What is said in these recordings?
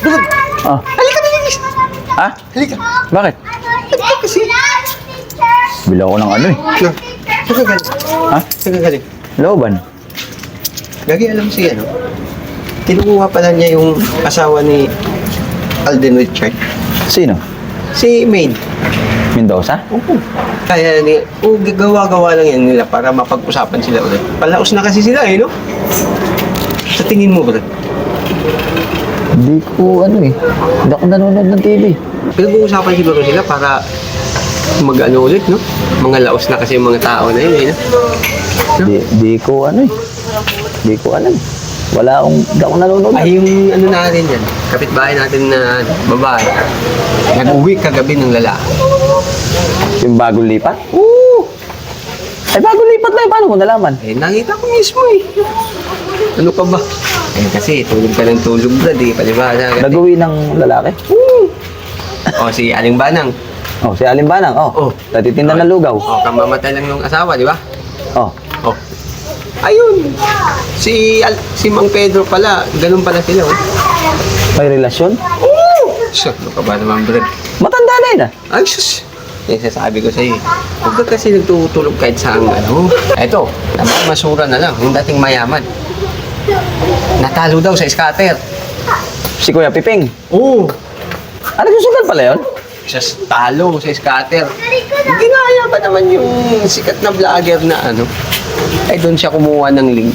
Brad! Oh. Halika na, Linis! Ha? Halika! Bakit? Halika kasi! Bila ko ng ano eh. Saan ka galing? Ha? Saan ka galing? Looban. Gagi, alam si ano? Kinukuha pala niya yung asawa ni Alden Richard. Sino? Si Maine. Mendoza? Oo. Kaya gawa-gawa lang yan nila para mapag-usapan sila ulit. Palaos na kasi sila eh, no? Sa tingin mo, Brad? Hindi ko ano eh. Hindi ako nanonood ng TV. Pinag-uusapan siguro sila para mag-ano ulit, no? Mga laos na kasi yung mga tao na yun, eh, no? Di ko ano eh. Di ko alam. Wala akong, hindi ako nanonood. Ay, yung ano natin yan, kapitbahay natin na babae, nag-uwi kagabi ng lalaki. Yung bagong lipat? Oo! Ay, bagong lipat na eh. Paano mo nalaman? Eh, nakita ko mismo eh. Ano ka ba? Eh, kasi tulog ka ng tulog, Brad, eh. Palibasa agad. Nag-uwi ng lalaki? O, si Aling Banang. Oh, si Alin Banang. Oh. Oh. Natitinda ng lugaw. O, kamamatay lang ng asawa, di ba? Oh. O. Ayun! Si Mang Pedro pala, ganun pala sila, oh. May relasyon? So, ano ka ba naman, Brad? Matanda na yun ah. Ay, sus! Yung sasabi ko sa'yo, huwag ka kasi nagtutulog kahit saan ano. Eto, masura na lang, yung dating mayaman. Natalo daw sa scatter. Si Kuya Piping. Oo! Ano susugal pala yun? Siya talo sa scatter. Ginaya ba naman yung sikat na vlogger na ano? Ay, doon siya kumuha ng link.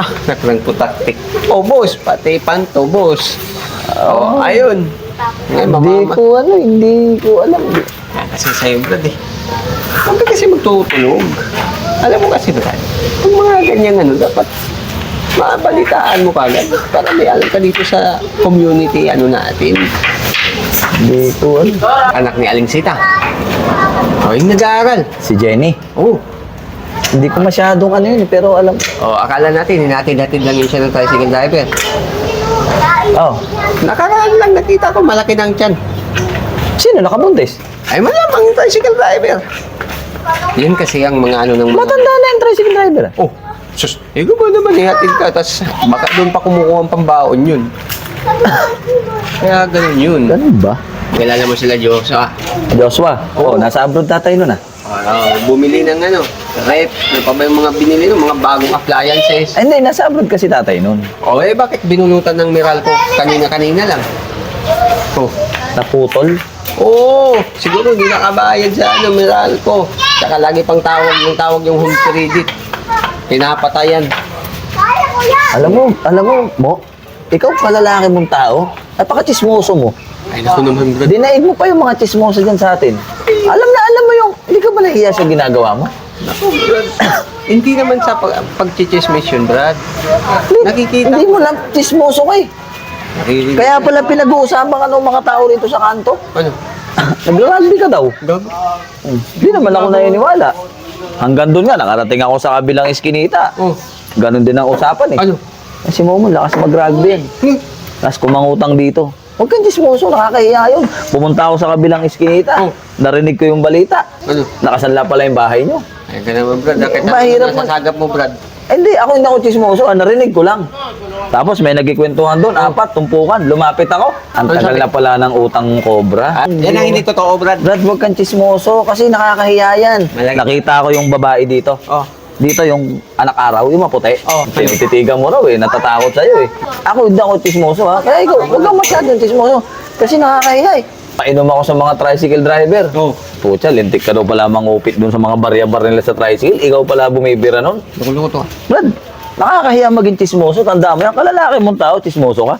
Ah, nakrangputaktik. Oh, boss, pati panto, boss. Oh, ayun. Ngayon, Hindi ko alam. Kasi sa'yo, Brad, eh. Huwag ka kasi magtutulog. Alam mo kasi, Brad, kung mga ganyan ano, dapat mabalitaan mo kagad para may alam ka dito sa community ano natin. Hindi ko alam. Anak ni Aling Sita. O, yung nag-aaral. Si Jenny. Oo. Hindi ko masyadong ano yun, pero alam. O, akala natin, hinatid-hatid lang yun siya ng tricycle driver. Oh. Nakaraan lang, nakita ko, malaki ng tiyan. Sino nakabuntis? Ay, malamang yung tricycle driver. Yun kasi ang mga ano ng mga... Matanda na yung tricycle driver ah. Oh, sus, ikaw ba naman ihatid ka, tapos baka doon pa kumukuha ang pambaon yun. Kaya ganun yun. Ganun ba? Kilala mo sila, Joshua. Joshua? Oo. Oh, nasa abroad tatay nun ah. Bumili ng ano, rep, ano pa ba yung mga binili ng mga bagong appliances. Ay, hindi, nasa abroad kasi tatay nun. O eh, bakit binunutan ng Meralco kanina-kanina lang? Oh. Naputol. Oo, siguro hindi nakabayad sa ano, Meralco. Tsaka lagi pang tawag yung home credit. Pinapatayan. Alam mo, ikaw palalaki mong tao, napaka-chismoso mo. Ay, naku naman, Brad. Dinaig mo pa yung mga chismoso dyan sa atin. Alam mo yung, hindi ka ba nahiya sa ginagawa mo? Naku, Brad. Hindi naman sa pag-chichismis yun, Brad. Nakikita. Hindi mo lang, chismoso ka eh. Nakikita. Kaya pala pinag-uusapan ka ng mga tao rito sa kanto. Ano? Nag-rugby ka daw. Gago. Hindi naman ako naniniwala. Hanggang doon nga, nakarating ako sa kabilang iskinita. Oh. Ganon din ang usapan eh. Ano? Si Momo, lakas mag-rugby yan. Tapos kumangutang dito. Huwag kang chismoso, nakakahiya yun. Pumunta ako sa kabilang iskinita. Oh. Narinig ko yung balita. Ano? Nakasanla pala yung bahay nyo. Ay, ka naman, Brad. Bakit Mahirap ano nasasagap mo, Brad? Hindi, ako hindi ako chismoso. Narinig ko lang. Tapos may nagkikwentuhan doon, 4, tumpukan. Lumapit ako. Ang Ano tagal sabi? na pala ng utang cobra. Yan ang hindi totoo, Brad. Brad, huwag kang chismoso kasi nakakahiya yan. Malaki. Nakita ko yung babae dito. Oh. Dito yung anak araw, yung maputi. Oh. Tinititigan mo raw eh, natatakot sa'yo eh. Ako hindi ako chismoso ha. Kaya ikaw, huwag kang masyadong chismoso. Kasi nakakahiya eh. Painom ako sa mga tricycle driver. Oh. Pucha, lintik ka daw pala mangupit dun sa mga barya-bar nila sa tricycle. Ikaw pala bumibira nun. Loko-loko to. Brad, nakakahiya maging chismoso. Tanda mo yan, kalalaki mong tao, chismoso ka.